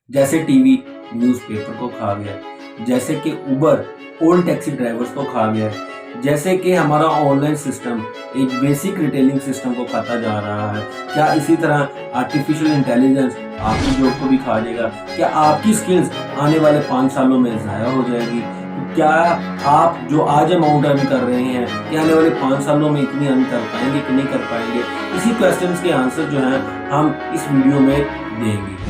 जैसे TV newspaper को खा गया, जैसे कि उबर ओल्ड टैक्सी ड्राइवर्स को खा गया, जैसे कि हमारा ऑनलाइन सिस्टम एक बेसिक रिटेलिंग सिस्टम को खाता जा रहा है। क्या इसी तरह आर्टिफिशियल इंटेलिजेंस आपकी जॉब को भी खा जाएगा? क्या आपकी स्किल्स आने वाले 5 सालों में ज़ाया हो जाएगी? तो क्या आप जो आज अमाउंट अर्न कर रहे हैं, क्या आने वाले 5 सालों में इतनी अर्न कर पाएँगे कि नहीं कर पाएँगे? इसी क्वेश्चंस के आंसर जो हैं हम इस वीडियो में देंगे।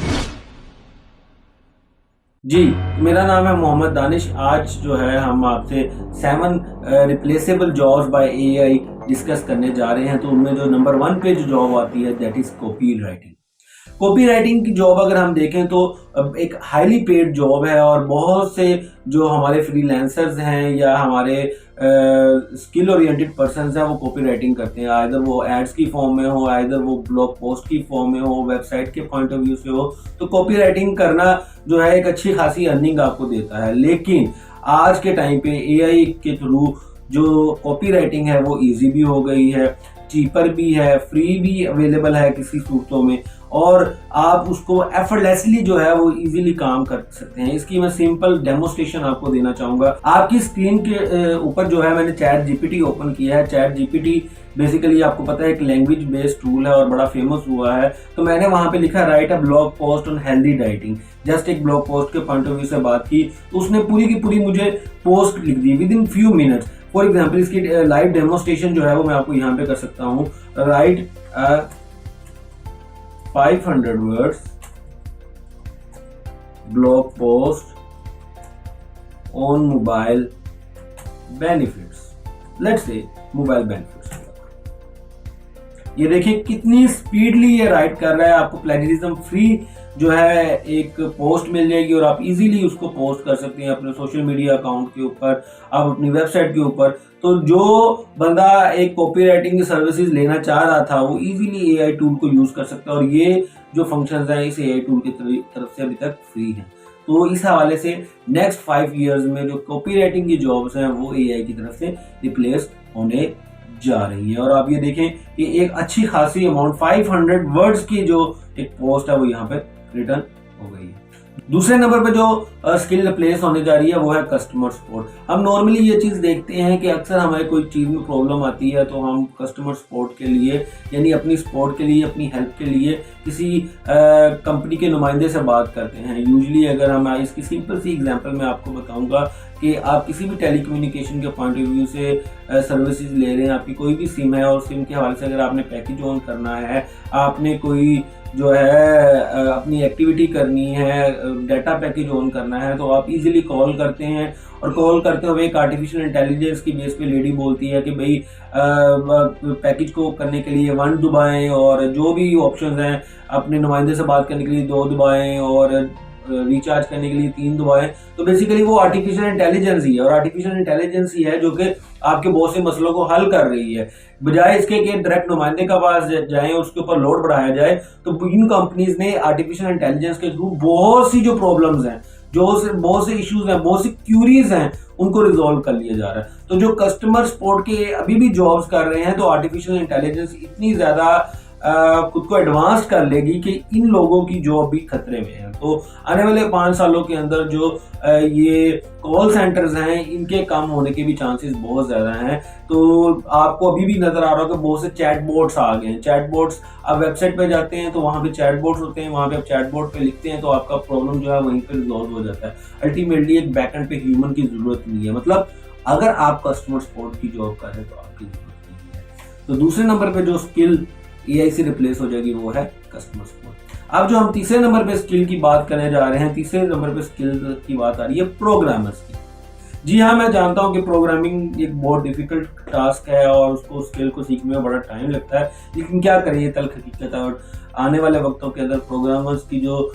जी, मेरा नाम है मोहम्मद दानिश। आज जो है हम आपसे 7 replaceable jobs bye AI discuss करने जा रहे हैं। तो उनमें जो नंबर 1 पे जो जॉब आती है that is copy writing. Copy writing की जॉब अगर हम देखें तो अब एक हाईली पेड जॉब है और बहुत से जो हमारे फ्रीलांसर्स हैं या हमारे स्किल ओरिएंटेड पर्सन्स हैं वो कॉपी राइटिंग करते हैं। आइदर वो एड्स की फॉर्म में हो, आइदर वो ब्लॉग पोस्ट की फॉर्म में हो, वेबसाइट के पॉइंट ऑफ व्यू से हो। तो कॉपी राइटिंग करना जो है एक अच्छी खासी अर्निंग आपको देता है। लेकिन आज के टाइम पे एआई के थ्रू जो कॉपी राइटिंग है वो ईजी भी हो गई है, चीपर भी है, फ्री भी अवेलेबल है किसी सूरतों में, और आप उसको एफर्टलेसली जो है वो इजीली काम कर सकते हैं। इसकी मैं सिंपल डेमोस्ट्रेशन आपको देना चाहूंगा। आपकी स्क्रीन के ऊपर जो है मैंने चैट जीपीटी ओपन किया है। चैट जीपीटी बेसिकली आपको पता है एक लैंग्वेज बेस्ड टूल है और बड़ा फेमस हुआ है। तो मैंने वहां पे लिखा right a blog post on healthy dieting. Just एक ब्लॉग पोस्ट के पॉइंट ऑफ व्यू से बात की, उसने पूरी की पूरी मुझे पोस्ट लिख दी within few minutes. For example इसकी लाइव डेमोस्ट्रेशन जो है वो मैं आपको यहाँ पे कर सकता हूँ। Right 500 words blog post on mobile benefits, let's say mobile benefits। ये देखिए कितनी स्पीडली ये राइट कर रहा है। आपको प्लेजरिज्म फ्री जो है एक पोस्ट मिल जाएगी और आप इजीली उसको पोस्ट कर सकते हैं अपने सोशल मीडिया अकाउंट के ऊपर, आप अपनी वेबसाइट के ऊपर। तो जो बंदा एक कॉपी राइटिंग की सर्विसेज लेना चाह रहा था वो इजीली एआई टूल को यूज कर सकता है और ये जो फंक्शंस हैं इस एआई टूल की तरफ से अभी तक फ्री हैं। तो इस हवाले से नेक्स्ट 5 इयर्स में जो कॉपी राइटिंग की जॉब्स हैं वो एआई की तरफ से रिप्लेस होने जा रही है। और आप ये देखें कि एक अच्छी खासी अमाउंट 500 वर्ड्स की जो एक पोस्ट है वो यहाँ पे रिटर्न हो गई है। दूसरे नंबर पे जो स्किल रिप्लेस होने जा रही है वो है कस्टमर सपोर्ट। हम नॉर्मली ये चीज देखते हैं कि अक्सर हमें कोई चीज में प्रॉब्लम आती है तो हम कस्टमर सपोर्ट के लिए यानी अपनी सपोर्ट के लिए, अपनी हेल्प के लिए किसी कंपनी के नुमाइंदे से बात करते हैं। यूजुअली अगर हम इसकी सिंपल सी एग्जांपल मैं आपको बताऊंगा कि आप किसी भी टेलीकम्युनिकेशन के पॉइंट ऑफ व्यू से सर्विसेज ले रहे हैं, आपकी कोई भी सिम है और सिम के हवाले से अगर आपने पैकेज ऑन करना है, आपने कोई जो है अपनी एक्टिविटी करनी है, डाटा पैकेज ऑन करना है, तो आप इजीली कॉल करते हैं और कॉल करते हुए एक आर्टिफिशियल इंटेलिजेंस की बेस पे लेडी बोलती है कि भाई पैकेज को करने के लिए 1 दबाएं और जो भी ऑप्शंस हैं अपने नुमाइंदे से बात करने के लिए 2 दबाएं और रिचार्ज करने के लिए 3 दबाएं। तो बेसिकली वो आर्टिफिशियल इंटेलिजेंस ही है और आर्टिफिशियल इंटेलिजेंस ही है जो कि आपके बहुत से मसलों को हल कर रही है। बजाय इसके कि डायरेक्ट नुमाइंदे के पास जाएं और उसके ऊपर लोड बढ़ाया जाए, तो इन कंपनीज ने आर्टिफिशियल इंटेलिजेंस के थ्रू बहुत सी जो प्रॉब्लम्स हैं, बहुत से इश्यूज हैं, बहुत सी क्यूरीज हैं, उनको रिजॉल्व कर लिया जा रहा है। तो जो कस्टमर सपोर्ट के अभी भी जॉब्स कर रहे हैं तो आर्टिफिशियल इंटेलिजेंस इतनी ज्यादा खुद को एडवांस कर लेगी कि इन लोगों की जॉब भी खतरे में है। तो आने वाले 5 सालों के अंदर जो ये कॉल सेंटर्स हैं इनके कम होने के भी चांसेस बहुत ज्यादा हैं। तो आपको अभी भी नजर आ रहा होगा बहुत से चैटबॉट्स आ गए हैं। चैटबॉट्स, आप वेबसाइट पे जाते हैं तो वहां पे चैटबॉट्स होते हैं, वहां पे आप चैटबॉट पे लिखते हैं तो आपका प्रॉब्लम जो है वहीं पे रिजॉल्व हो जाता है। अल्टीमेटली एक बैकएंड पे ह्यूमन की जरूरत नहीं है। मतलब अगर आप कस्टमर सपोर्ट की जॉब कर रहे हैं तो आपकी जरूरत नहीं है। तो दूसरे नंबर पे जो स्किल एआई से रिप्लेस हो जाएगी वो है कस्टमर सपोर्ट। अब जो हम तीसरे नंबर पे स्किल की बात करने जा रहे हैं, तीसरे नंबर पे स्किल की बात आ रही है प्रोग्रामर्स की। जी हाँ, मैं जानता हूँ कि प्रोग्रामिंग एक बहुत डिफिकल्ट टास्क है और उसको स्किल को सीखने में बड़ा टाइम लगता है, लेकिन क्या करिए तल्ख हकीकत है। और आने वाले वक्तों के अंदर प्रोग्रामर्स की जो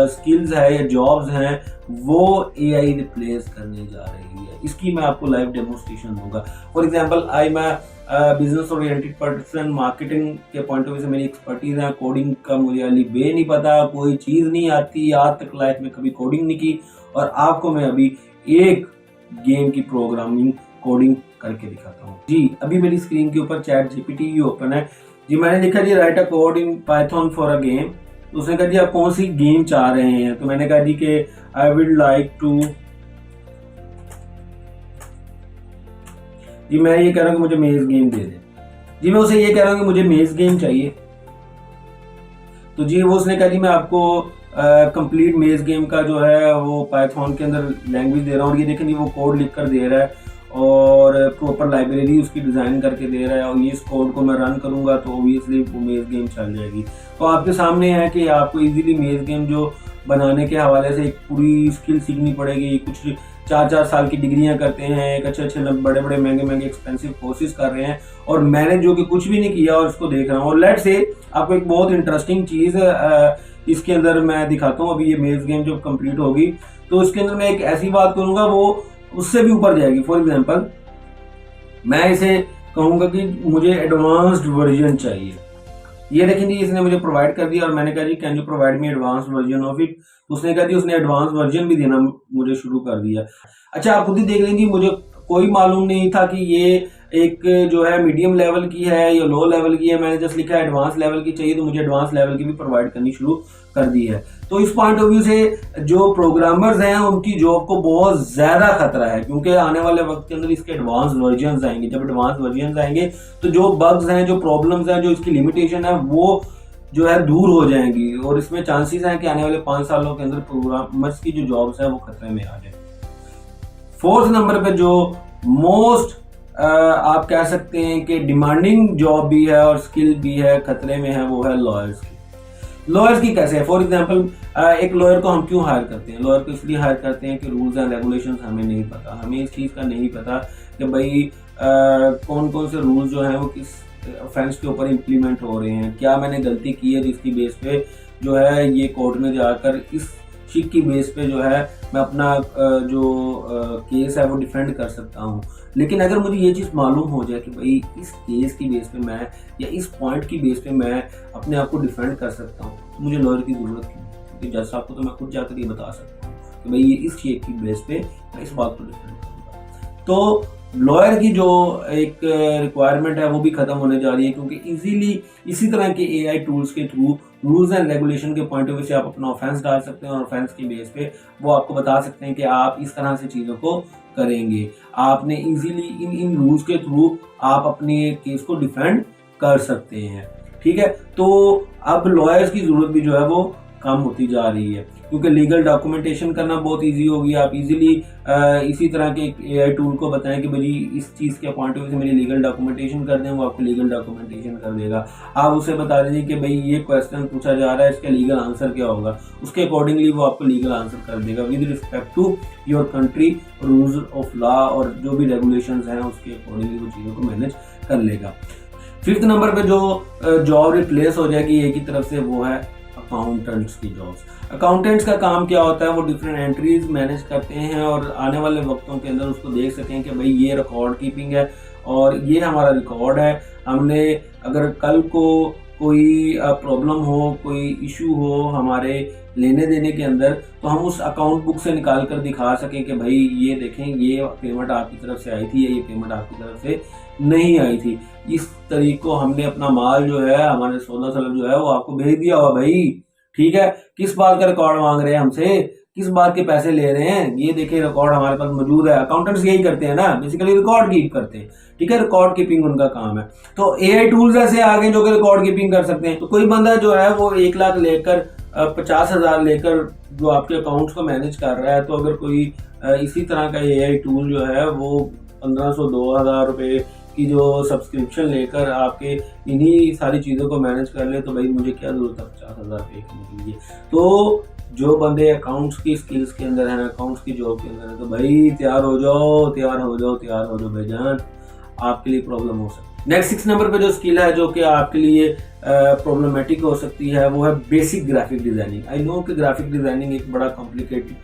स्किल्स है या जॉब्स हैं वो एआई रिप्लेस करने जा रही है। इसकी मैं आपको लाइव डेमोस्ट्रेशन दूंगा। फॉर एग्जांपल मैं बिजनेस ओरिएंटेड पर्सन, मार्केटिंग के पॉइंट ऑफ व्यू से मेरी एक्सपर्टीज है। कोडिंग का मुझे अली बे नहीं पता, कोई चीज़ नहीं आती, आज तक लाइफ में कभी कोडिंग नहीं की, और आपको मैं अभी एक गेम की प्रोग्रामिंग कोडिंग करके दिखाता हूँ। जी अभी मेरी स्क्रीन के ऊपर चैट जीपीटी ओपन है। जी मैंने लिखा जी write a code in Python for a game. तो उसने कहा जी आप कौन सी गेम चाह रहे हैं, तो मैंने कहा जी कि आई वुड लाइक टू, जी मैं ये कह रहा हूँ कि मुझे मेज गेम दे दे। जी मैं उसे ये कह रहा हूँ कि मुझे मेज गेम चाहिए, तो जी वो उसने कहा जी मैं आपको कंप्लीट मेज गेम का जो है वो पाइथन के अंदर लैंग्वेज दे रहा हूँ, और ये देखें जी वो कोड लिख कर दे रहा है और प्रॉपर लाइब्रेरी उसकी डिज़ाइन करके दे रहा है, और ये इस कोड को मैं रन करूँगा तो ओबियसली वो मेज गेम चल जाएगी। तो आपके सामने है कि आपको इजीली मेज गेम जो बनाने के हवाले से एक पूरी स्किल सीखनी पड़ेगी। कुछ 4-4 साल की डिग्रियां करते हैं, एक अच्छे बड़े बड़े महंगे एक्सपेंसिव कोर्सेज कर रहे हैं, और मैंने जो कि कुछ भी नहीं किया और उसको देख रहा हूँ। और लेट्स से आपको एक बहुत इंटरेस्टिंग चीज़ इसके अंदर मैं दिखाता हूँ। अभी ये मेज गेम जब कंप्लीट होगी तो उसके अंदर मैं एक ऐसी बात करूँगा वो उससे भी ऊपर जाएगी। फॉर एग्जाम्पल मैं इसे कहूँगा कि मुझे एडवांस्ड वर्जन चाहिए, ये देखें जी इसने मुझे प्रोवाइड कर दिया, और मैंने कहा जी can you provide me advance version of it, उसने कहा जी उसने एडवांस वर्जन भी देना मुझे शुरू कर दिया। अच्छा आप खुद ही देख लीजिए, मुझे कोई मालूम नहीं था कि ये एक जो है मीडियम लेवल की है या लो लेवल की है, मैंने जस्ट लिखा एडवांस लेवल की चाहिए तो मुझे एडवांस लेवल की भी प्रोवाइड करनी शुरू कर दी है। तो इस पॉइंट ऑफ व्यू से जो प्रोग्रामर्स हैं उनकी जॉब को बहुत ज्यादा खतरा है, क्योंकि आने वाले वक्त के अंदर इसके एडवांस वर्जन आएंगे। जब एडवांस वर्जन आएंगे तो जो बग्स हैं, जो प्रॉब्लम्स हैं, जो इसकी लिमिटेशन है वो जो है दूर हो जाएंगी, और इसमें चांसेस हैं कि आने वाले 5 सालों के अंदर प्रोग्रामर्स की जो जॉब्स है वो खतरे में आ जाए। 4th नंबर पे जो मोस्ट आप कह सकते हैं कि डिमांडिंग जॉब भी है और स्किल भी है खतरे में है, वो है लॉयर्स की। लॉयर्स की कैसे है? फॉर एग्जांपल एक लॉयर को हम क्यों हायर करते हैं? लॉयर को इसलिए हायर करते हैं कि रूल्स एंड रेगुलेशंस हमें नहीं पता, हमें इस चीज़ का नहीं पता कि भाई कौन कौन से रूल्स जो हैं वो किस ऑफेंस के ऊपर इम्प्लीमेंट हो रहे हैं, क्या मैंने गलती की है जिसकी बेस पे जो है ये कोर्ट में जाकर इस चीज की बेस पे जो है मैं अपना जो केस है वो डिफेंड कर सकता हूँ। लेकिन अगर मुझे ये चीज़ मालूम हो जाए कि भाई इस केस की बेस पे मैं या इस पॉइंट की बेस पे मैं अपने आप को डिफेंड कर सकता हूँ, तो मुझे लॉयर की ज़रूरत क्यों? क्योंकि जज साहब को तो मैं खुद जाकर ये बता सकता हूँ कि भाई ये इस चीज की बेस पे मैं इस बात को डिफेंड करूँगा। तो लॉयर की जो एक रिक्वायरमेंट है वो भी खत्म होने जा रही है, क्योंकि इजीली इसी तरह के एआई टूल्स के थ्रू रूल्स एंड रेगुलेशन के पॉइंट ऑफ व्यू से आप अपना ऑफेंस डाल सकते हैं, और ऑफेंस की बेस पे वो आपको बता सकते हैं कि आप इस तरह से चीज़ों को करेंगे। आपने इजीली इन रूल्स के थ्रू आप अपने केस को डिफेंड कर सकते हैं। ठीक है, तो अब लॉयर्स की ज़रूरत भी जो है वो कम होती जा रही है, क्योंकि लीगल डॉक्यूमेंटेशन करना बहुत इजी हो गया। आप इजीली इसी तरह के एआई टूल को बताएं कि भाई इस चीज़ के पॉइंट ऑफ व्यू से मेरी लीगल डॉक्यूमेंटेशन कर दें, वो आपको लीगल डॉक्यूमेंटेशन कर देगा। आप उसे बता दीजिए कि भाई ये क्वेश्चन पूछा जा रहा है, इसका लीगल आंसर क्या होगा, उसके अकॉर्डिंगली वो आपको लीगल आंसर कर देगा with respect to your country rules of law, और जो भी रेगुलेशंस हैं उसके अकॉर्डिंगली वो चीज़ों को मैनेज कर लेगा। 5th नंबर पे जो जॉब रिप्लेस हो जाएगी एक ही तरफ से, वो है अकाउंटेंट्स की जॉब्स। अकाउंटेंट्स का काम क्या होता है? वो डिफरेंट एंट्रीज मैनेज करते हैं और आने वाले वक्तों के अंदर उसको देख सकें कि भाई ये रिकॉर्ड कीपिंग है और ये हमारा रिकॉर्ड है। हमने अगर कल को कोई प्रॉब्लम हो, कोई इशू हो हमारे लेने देने के अंदर, तो हम उस अकाउंट बुक से निकाल कर दिखा सकें कि भाई ये देखें ये पेमेंट आपकी तरफ से आई थी या ये पेमेंट आपकी तरफ से नहीं आई थी। इस तरीके को हमने अपना माल जो है, हमारे 16 सलब जो है वो आपको भेज दिया हुआ भाई। ठीक है, किस बात का रिकॉर्ड मांग रहे हैं हमसे, किस बात के पैसे ले रहे हैं, ये देखें रिकॉर्ड हमारे पास मौजूद है। अकाउंटेंट्स यही करते हैं ना, बेसिकली रिकॉर्ड कीप करते हैं। ठीक है, रिकॉर्ड कीपिंग उनका काम है। तो एआई टूल्स ऐसे आ गए जो कि रिकॉर्ड कीपिंग कर सकते हैं। तो कोई बंदा जो है वो 1 लाख लेकर 50,000 लेकर जो आपके अकाउंट्स को मैनेज कर रहा है, तो अगर कोई इसी तरह का एआई टूल जो है वो 1500-2000 रुपये की जो सब्सक्रिप्शन लेकर आपके इन्हीं सारी चीज़ों को मैनेज कर ले, तो भाई मुझे क्या जरूरत है 50,000 पे करने के लिए। तो जो बंदे अकाउंट्स की स्किल्स के अंदर हैं, अकाउंट्स की जॉब के अंदर है, तो भाई तैयार हो जाओ, तैयार हो जाओ, तैयार हो जाओ भाईजान, आपके लिए प्रॉब्लम हो सकती है। नेक्स्ट 6 नंबर पे जो स्किल है जो कि आपके लिए प्रॉब्लमेटिक हो सकती है, वो है basic graphic designing. I know कि ग्राफिक डिज़ाइनिंग एक बड़ा कॉम्प्लिकेटेड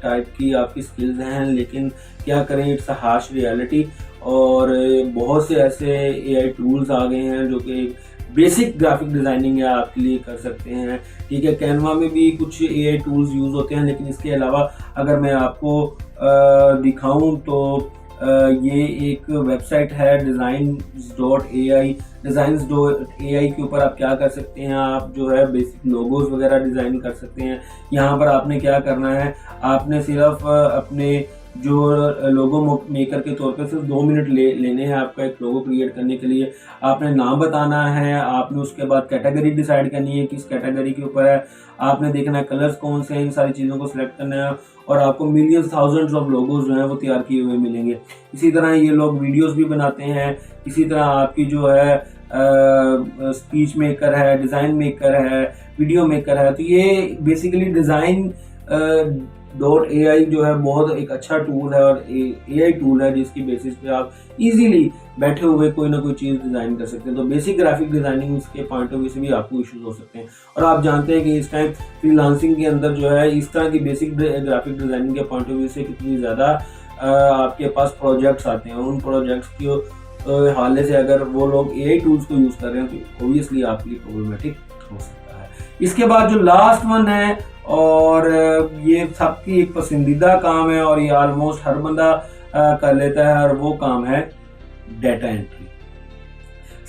टाइप की आपकी स्किल्स हैं, लेकिन क्या करें, इट्स अ हार्श रियलिटी। और बहुत से ऐसे एआई टूल्स आ गए हैं जो कि बेसिक ग्राफिक डिज़ाइनिंग है आपके लिए कर सकते हैं। ठीक है, कैनवा में भी कुछ एआई टूल्स यूज़ होते हैं, लेकिन इसके अलावा अगर मैं आपको दिखाऊं तो ये एक वेबसाइट है designs.ai। designs.ai के ऊपर आप क्या कर सकते हैं, आप जो है बेसिक लोगोज वगैरह डिज़ाइन कर सकते हैं। यहाँ पर आपने क्या करना है, आपने सिर्फ अपने जो लोगो मेकर के तौर पे सिर्फ 2 मिनट लेने हैं आपका एक लोगो क्रिएट करने के लिए। आपने नाम बताना है, आपने उसके बाद कैटेगरी डिसाइड करनी है किस कैटेगरी के ऊपर है, आपने देखना है कलर्स कौन से हैं, इन सारी चीज़ों को सिलेक्ट करना है और आपको मिलियंस थाउजेंड्स ऑफ लोगोज जो हैं वो तैयार किए हुए मिलेंगे। इसी तरह ये लोग वीडियोस भी बनाते हैं। इसी तरह आपकी जो है स्पीच मेकर है, डिज़ाइन मेकर है, वीडियो मेकर है। तो ये बेसिकली design.ai जो है बहुत एक अच्छा टूल है और AI टूल है जिसकी बेसिस पे आप इजीली बैठे हुए कोई ना कोई चीज़ डिज़ाइन कर सकते हैं। तो बेसिक ग्राफिक डिज़ाइनिंग के पॉइंट ऑफ व्यू से भी आपको इश्यूज हो सकते हैं। और आप जानते हैं कि इस टाइम फ्रीलांसिंग के अंदर जो है इस तरह की बेसिक ग्राफिक डिज़ाइनिंग के पॉइंट ऑफ व्यू से कितनी ज़्यादा आपके पास प्रोजेक्ट्स आते हैं। उन प्रोजेक्ट्स के हवाले से अगर वो लोग AI टूल्स को यूज़ कर रहे हैं तो ओबियसली आपके लिए प्रॉब्लमेटिक हो सकता है। इसके बाद जो लास्ट वन है और ये सबकी एक पसंदीदा काम है और ये ऑलमोस्ट हर बंदा कर लेता है और वो काम है डाटा एंट्री।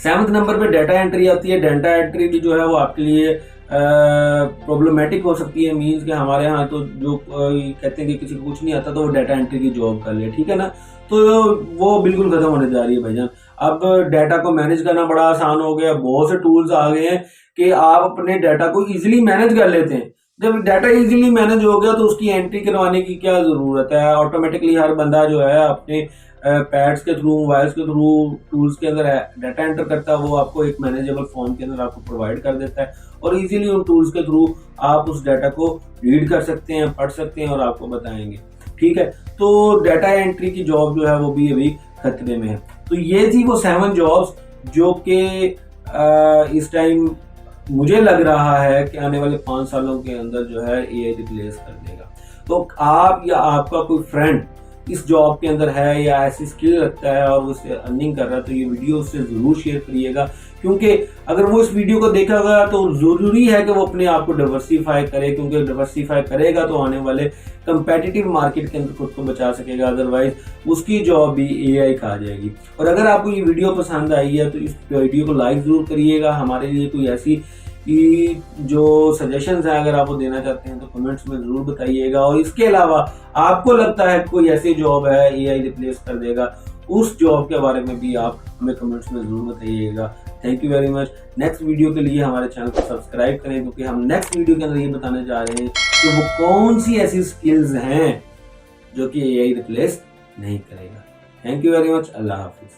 7वें नंबर पे डाटा एंट्री आती है। डाटा एंट्री भी जो है वो आपके लिए प्रॉब्लमेटिक हो सकती है। मींस कि हमारे यहाँ तो जो कहते हैं कि किसी को कुछ नहीं आता तो वो डाटा एंट्री की जॉब कर ले, ठीक है ना, तो वो बिल्कुल खत्म होने जा रही है भाईजान। अब डाटा को मैनेज करना बड़ा आसान हो गया, बहुत से टूल्स आ गए हैं कि आप अपने डाटा को इजीली मैनेज कर लेते हैं। जब डाटा इजीली मैनेज हो गया तो उसकी एंट्री करवाने की क्या ज़रूरत है। ऑटोमेटिकली हर बंदा जो है अपने पैड्स के थ्रू, मोबाइल्स के थ्रू टूल्स के अंदर डाटा एंटर करता है, वो आपको एक मैनेजेबल फॉर्म के अंदर आपको प्रोवाइड कर देता है और इजीली उन टूल्स के थ्रू आप उस डाटा को रीड कर सकते हैं, पढ़ सकते हैं और आपको बताएंगे, ठीक है। तो डाटा एंट्री की जॉब जो है वो भी अभी खतरे में है। तो ये थी वो 7 जॉब्स जो कि इस टाइम मुझे लग रहा है कि आने वाले 5 सालों के अंदर जो है AI रिप्लेस कर देगा। तो आप या आपका कोई फ्रेंड इस जॉब के अंदर है या ऐसी स्किल रखता है और उससे अर्निंग कर रहा है तो ये वीडियो उससे ज़रूर शेयर करिएगा, क्योंकि अगर वो इस वीडियो को देखेगा तो ज़रूरी है कि वो अपने आप को डाइवर्सिफाई करे, क्योंकि डाइवर्सिफाई करेगा तो आने वाले कंपेटिटिव मार्केट के अंदर खुद को बचा सकेगा, अदरवाइज उसकी जॉब भी AI खा जाएगी। और अगर आपको ये वीडियो पसंद आई है तो इस वीडियो को लाइक ज़रूर करिएगा। हमारे लिए कोई ऐसी जो सजेशंस हैं अगर आप वो देना चाहते हैं तो कमेंट्स में ज़रूर बताइएगा। और इसके अलावा आपको लगता है कोई ऐसी जॉब है AI रिप्लेस कर देगा, उस जॉब के बारे में भी आप हमें कमेंट्स में ज़रूर बताइएगा। Thank you very much. Next video के लिए हमारे चैनल को सब्सक्राइब करें, क्योंकि हम नेक्स्ट वीडियो के अंदर ये बताने जा रहे हैं कि वो कौन सी ऐसी स्किल्स हैं जो कि AI रिप्लेस नहीं करेगा। Thank you very much. अल्लाह हाफिज़।